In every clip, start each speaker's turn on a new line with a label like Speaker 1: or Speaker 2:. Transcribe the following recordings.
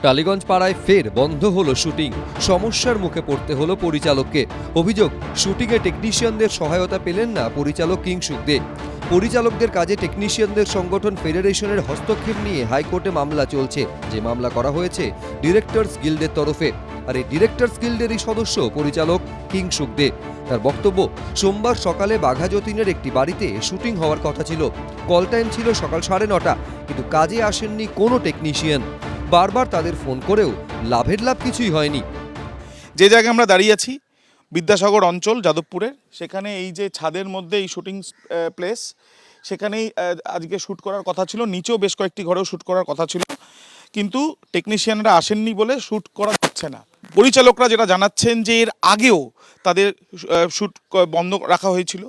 Speaker 1: টালিগঞ্জ পাড়ায় ফের বন্ধ হলো শুটিং, সমস্যার মুখে পড়তে হলো পরিচালককে। অভিযোগ, শুটিংয়ে টেকনিশিয়ানদের সহায়তা পেলেন না পরিচালক কিংসুক দে। পরিচালকদের কাজে টেকনিশিয়ানদের সংগঠন ফেডারেশনের হস্তক্ষেপ নিয়ে হাইকোর্টে মামলা চলছে, যে মামলা করা হয়েছে ডিরেক্টরস গিল্ডের তরফে। আর এই ডিরেক্টরস গিল্ডেরই সদস্য পরিচালক কিংসুক দে। তার বক্তব্য, সোমবার সকালে বাঘাযতীনের একটি বাড়িতে শুটিং হওয়ার কথা ছিল। কল টাইম ছিল সকাল 9:30, কিন্তু কাজে আসেননি কোনো টেকনিশিয়ান। বারবার তাদের ফোন করেও লাভের লাভ কিছুই হয়নি।
Speaker 2: যে জায়গায় আমরা দাঁড়িয়ে আছি বিদ্যাসাগর অঞ্চল যাদবপুরের, সেখানে এই যে ছাদের মধ্যে এই শুটিং প্লেস, সেখানেই আজকে শ্যুট করার কথা ছিল। নিচেও বেশ কয়েকটি ঘরেও শ্যুট করার কথা ছিল, কিন্তু টেকনিশিয়ানরা আসেননি বলে শ্যুট করা যাচ্ছে না। পরিচালকরা যেটা জানাচ্ছেন যে এর আগেও তাদের শ্যুট বন্ধ রাখা হয়েছিল,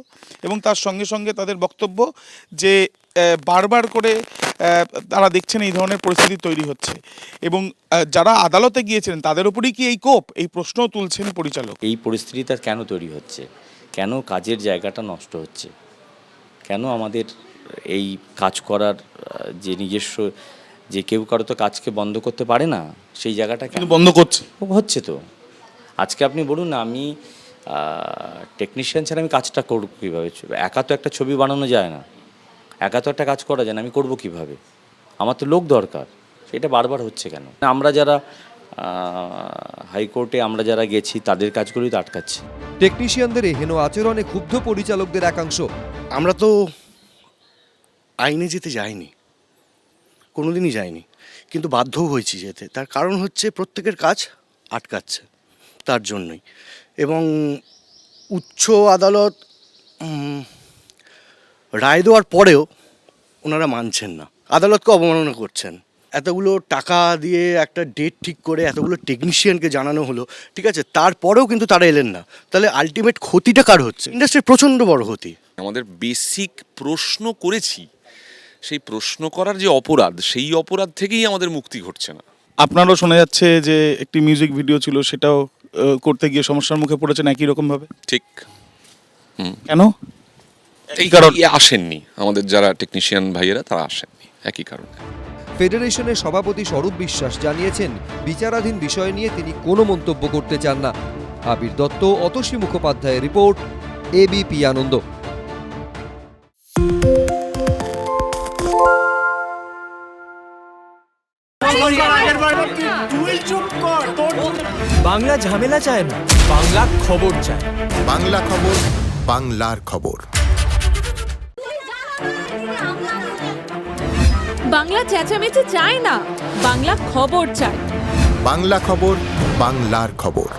Speaker 2: এবং তার সঙ্গে সঙ্গে তাদের বক্তব্য যে বারবার করে তারা দেখছেন এই ধরনের পরিস্থিতি তৈরি হচ্ছে, এবং যারা আদালতে গিয়েছিলেন তাদের উপরেই কি এই কোপ, এই প্রশ্নও তুলছেন পরিচালক।
Speaker 3: এই পরিস্থিতিটা কেন তৈরি হচ্ছে, কেন কাজের জায়গাটা নষ্ট হচ্ছে, কেন আমাদের এই কাজ করার যে নিজস্ব, যে কেউ কারো তো কাজকে বন্ধ করতে পারে না, সেই জায়গাটা কেন
Speaker 2: বন্ধ করছে
Speaker 3: হচ্ছে? তো আজকে আপনি বলুন না, আমি টেকনিশিয়ান ছাড়া আমি কাজটা করব কীভাবে? একা তো একটা ছবি বানানো যায় না, একা তো একটা কাজ করা যায় না, আমি করব কিভাবে? আমার তো লোক দরকার। সেটা বারবার হচ্ছে কেন? আমরা যারা হাইকোর্টে আমরা যারা গেছি তাদের কাজগুলোই তো আটকাচ্ছে।
Speaker 1: টেকনিশিয়ানদের এই হেন আচরণে ক্ষুব্ধ পরিচালকদের একাংশ।
Speaker 4: আমরা তো আইনে যেতে যাইনি, কোনোদিনই যাইনি, কিন্তু বাধ্যও হয়েছি যেতে। তার কারণ হচ্ছে প্রত্যেকের কাজ আটকাচ্ছে, তার জন্যই। এবং উচ্চ আদালত রায় দেওয়ার পরেও ওনারা মানছেন না, আদালতকে অবমাননা করছেন। এতগুলো টাকা দিয়ে একটা ডেট ঠিক করে এতগুলো টেকনিশিয়ানকে জানানো হলো, ঠিক আছে, তারপরেও কিন্তু তারা এলেন না। তাহলে আলটিমেট ক্ষতিটা কার হচ্ছে? ইন্ডাস্ট্রির প্রচণ্ড বড় ক্ষতি।
Speaker 5: আমাদের বেসিক প্রশ্ন করেছি, সেই প্রশ্ন করার যে অপরাধ, সেই অপরাধ থেকেই আমাদের মুক্তি ঘটছে না।
Speaker 2: আপনারও শোনা যাচ্ছে যে একটি মিউজিক ভিডিও ছিল, সেটাও করতে গিয়ে সমস্যার মুখে পড়েছেন একই রকমভাবে।
Speaker 5: ঠিক।
Speaker 2: কেন?
Speaker 5: এই কারণে আসেননি আমাদের যারা টেকনিশিয়ান ভাইয়েরা, তারা আসেননি একই কারণে।
Speaker 1: ফেডারেশনের সভাপতি স্বরূপ বিশ্বাস জানিয়েছেন, বিচারাধীন বিষয় নিয়ে তিনি কোনো মন্তব্য করতে চান না। আবির দত্ত, অতসী মুখোপাধ্যায়ের রিপোর্ট, এবিপি আনন্দ।
Speaker 6: বাংলা ঝামেলা চায় না, বাংলা খবর চায়।
Speaker 7: বাংলা খবর, বাংলার খবর।
Speaker 8: বাংলা চেঁচামেচি চায় না, বাংলা খবর চায়।
Speaker 7: বাংলা খবর, বাংলার খবর।